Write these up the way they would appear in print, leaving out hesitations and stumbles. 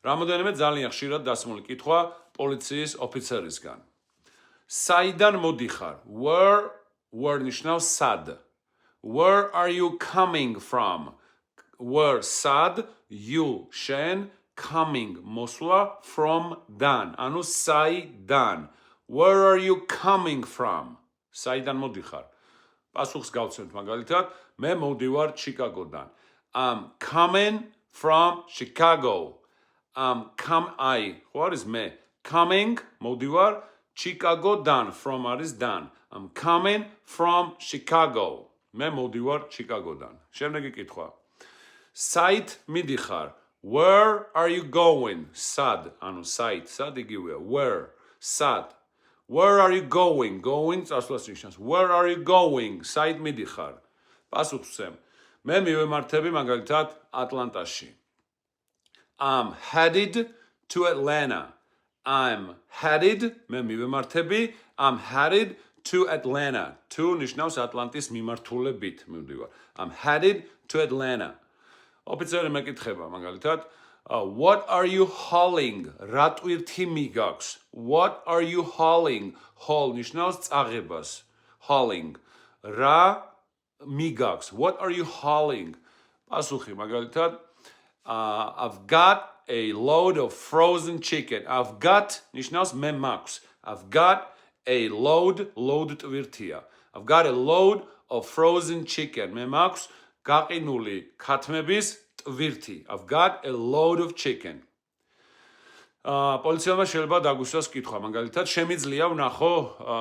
რამოდენიმე ძალიან ხშირად დასმული კითხვა პოლიციის ოფიცერისგან. საიდან მოდიხარ? Where ნიშნავს სად. Where are you coming from? Where სად, you შენ, coming მოსვლა, from dan, ანუ საიდან. Where are you coming from? საიდან მოდიხარ? პასუხს გავცემთ მაგალითად, მე მოვდივარ ჩიკაგოდან. I'm coming from Chicago. What is me? Coming, მოვდივარ, Chicagodან, from არის dan. I'm coming from Chicago. მე მოვდივარ ჩიკაგოდან. შემდეგი კითხვა. საით მიდიხარ? Where are you going? სად, ანუ საით, სად იგივეა. Where, სად. Where are you going? Going, წასვლას ნიშნავს. Where are you going? საით მიდიხარ? პასუხს ვცემ. მე მივემართები მაგალითად ატლანტაში. I'm headed to Atlanta. I'm headed, მე მივემართები, I'm headed to Atlanta. To ნიშნავს ატლანტის მიმართულებით მივდივარ. I'm headed to Atlanta. ოფიცერი მეკითხება მაგალითად, what are you hauling? რა ტვირთი მიგაქვს? What are you hauling? Haul ნიშნავს წაღებას. Hauling. რა მიგაქვს? What are you hauling? პასუხი მაგალითად, I've got a load of frozen chicken. I've got ნიშნავს მე მაქვს. I've got a load ტვირთია. I've got a load of frozen chicken. მე მაქვს გაყინული ქათმების ტვირთი. I've got a load of chicken. პოლიციელმა შეიძლება დაგვისვას კითხვა, მაგალითად, შემიძლია ვნახო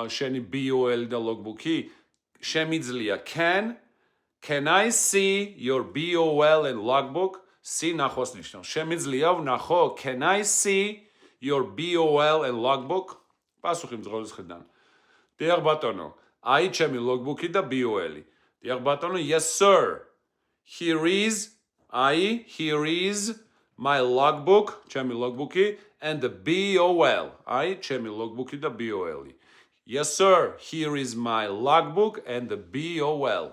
შენი BOL და logbook-ი? შემიძლია can I see your BOL and logbook? C ნახოს ნიშნავს. შემიძლია ვნახო? Can I see your BOL and logbook? პასუხი მძღოლის ხედან. დიახ ბატონო, აი ჩემი logbook-ი და BOL-ი. დიახ ბატონო, yes sir. Here is my logbook, ჩემი logbook-ი and the BOL. აი ჩემი logbook-ი და BOL-ი. Yes sir, here is my logbook and the BOL.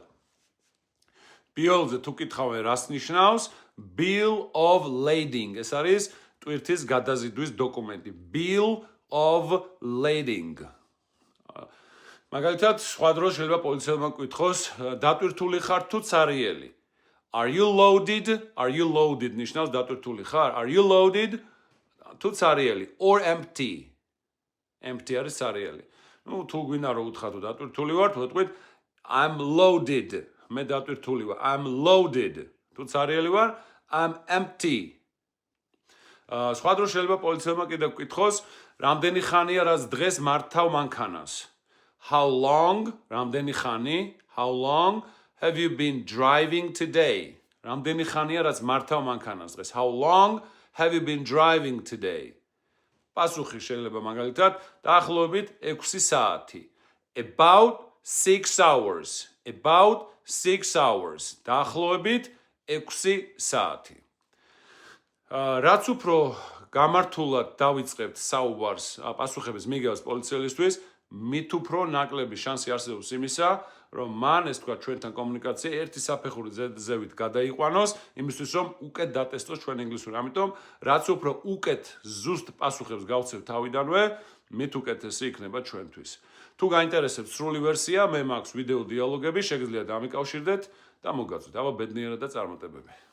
BOL-ზე თუ კითხავენ რას ნიშნავს? Bill of lading. ეს არის ტვირთის გადაზიდვის დოკუმენტი. Bill of lading. მაგალითად, სხვა დროს შეიძლება პოლიციელმა კითხოს, დატვირთული ხარ თუ ცარიელი? Are you loaded? Are you loaded ნიშნავს დატვირთული ხარ? Are you loaded? თუ ცარიელი or empty. Empty არის ცარიელი. ნუ თუ გვინდა რომ უთხრათ თუ დატვირთული ვარ, თუ ვეთქვით I'm loaded. მე დატვირთული ვარ. I'm loaded. თუ ცარიელი ვარ, I'm empty. სხვა დროს შეიძლება პოლიციელმა კიდევ კითხოს, რამდენი ხანია რაც დღეს მართავ მანქანას? How long? რამდენი ხანი? How long have you been driving today? რამდენი ხანია რაც მართავ მანქანას დღეს? How long have you been driving today? პასუხი შეიძლება მაგალითად დაახლოებით 6 საათი. About 6 hours. About 6 hours. დაახლოებით 6 საათი. რაც უფრო გამართულად დავიწყებთ საუბარს პასუხების მიგავს პოლიციელისთვის, მით უფრო ნაკლები შანსი არსებობს იმისა, რომ მან ეს თქვა ჩვენთან კომუნიკაცია ერთი საფეხური ზევით გადაიყვანოს, იმისთვის რომ უკეთ დატესტოს ჩვენ ინგლისური. ამიტომ რაც უფრო უკეთ ზუსტ პასუხებს გავცევ თავიდანვე, მით უკეთესი იქნება ჩვენთვის. თუ გაინტერესებთ სრული ვერსია, მე მაქვს ვიდეო დიალოგები, შეგიძლიათ დამიკავშირდეთ და მოგაწვით. აბა ბედნიერად და წარმატებები.